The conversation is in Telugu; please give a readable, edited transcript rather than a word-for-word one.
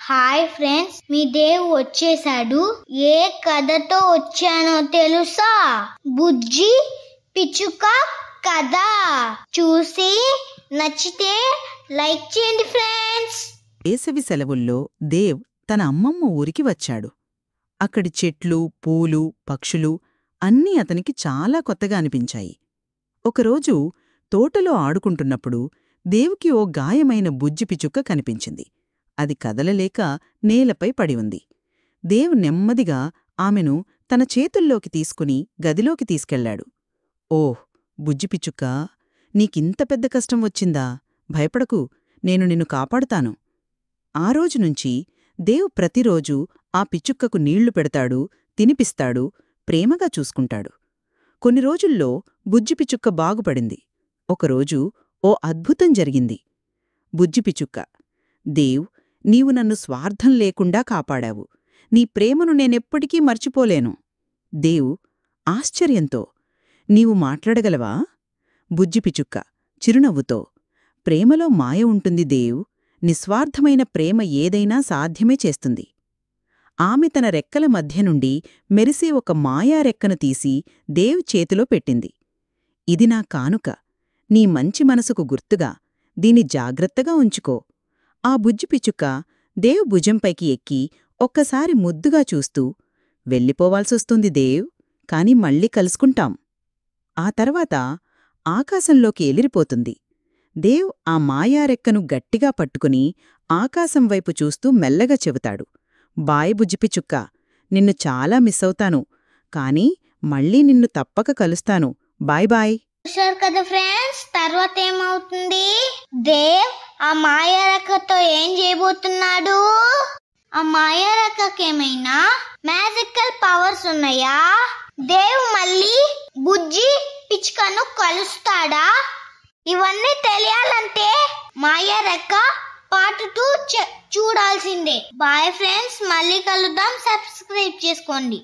హాయ్ ఫ్రెండ్స్, మీ దేవ్ వచ్చేసాడు. ఏ కథతో వచ్చానో తెలుసా? బుజ్జి పిచ్చుక కథ. చూసి నచ్చితే లైక్ చేయండి ఫ్రెండ్స్. వేసవి సెలవుల్లో దేవ్ తన అమ్మమ్మ ఊరికి వచ్చాడు. అక్కడి చెట్లు, పూలు, పక్షులు అన్నీ అతనికి చాలా కొత్తగా అనిపించాయి. ఒకరోజు తోటలో ఆడుకుంటున్నప్పుడు దేవుకి ఓ గాయమైన బుజ్జి పిచ్చుక కనిపించింది. అది కదలలేక నేలపై పడి ఉంది. దేవ్ నెమ్మదిగా ఆమెను తన చేతుల్లోకి తీసుకుని గదిలోకి తీసుకెళ్లాడు. ఓహ్ బుజ్జిపిచ్చుక, నీకింత పెద్ద కష్టం వచ్చిందా? భయపడకు, నేను నిన్ను కాపాడుతాను. ఆ రోజునుంచి దేవ్ ప్రతిరోజూ ఆ పిచ్చుక్కకు నీళ్లు పెడతాడు, తినిపిస్తాడు, ప్రేమగా చూసుకుంటాడు. కొన్ని రోజుల్లో బుజ్జిపిచ్చుక్క బాగుపడింది. ఒకరోజు ఓ అద్భుతం జరిగింది. బుజ్జిపిచ్చుక్క, దేవ్, నీవు నన్ను స్వార్థం లేకుండా కాపాడావు. నీ ప్రేమను నేనెప్పటికీ మర్చిపోలేను. దేవ్ ఆశ్చర్యంతో, నీవు మాట్లాడగలవా? బుజ్జిపిచ్చుక్క చిరునవ్వుతో, ప్రేమలో మాయ ఉంటుంది దేవ్. నిస్వార్థమైన ప్రేమ ఏదైనా సాధ్యమే చేస్తుంది. ఆమె తన రెక్కల మధ్య నుండి మెరిసే ఒక మాయా రెక్కను తీసి దేవ్ చేతిలో పెట్టింది. ఇది నా కానుక, నీ మంచి మనసుకు గుర్తుగా. దీని జాగ్రత్తగా ఉంచుకో. ఆ బుజ్జిపిచ్చుక దేవ్ భుజంపైకి ఎక్కి ఒక్కసారి ముద్దుగా చూస్తూ, వెళ్ళిపోవాల్సొస్తుంది దేవ్, కాని మళ్ళీ కలుసుకుంటాం. ఆ తర్వాత ఆకాశంలోకి ఎగిరిపోతుంది. దేవ్ ఆ మాయారెక్కను గట్టిగా పట్టుకుని ఆకాశం వైపు చూస్తూ మెల్లగా చెబుతాడు, బాయ్ బుజ్జిపిచ్చుక్క, నిన్ను చాలా మిస్సవుతాను, కాని మళ్ళీ నిన్ను తప్పక కలుస్తాను. Bye bye. చూశారు కదా ఫ్రెండ్స్, తర్వాత ఏమవుతుంది? దేవ్ ఆ మాయారకతో ఏం చేయబోతున్నాడు? ఆ మాయారకకేమైనా మ్యాజికల్ పవర్స్ ఉన్నాయా? దేవ్ మళ్ళీ బుజ్జి పిచ్చుకను కలుస్తాడా? ఇవన్నీ తెలియాలంటే మాయారక పార్ట్ 2 చూడాల్సిందే. బాయ్ ఫ్రెండ్స్, మళ్ళీ కలుద్దాం. సబ్స్క్రైబ్ చేసుకోండి.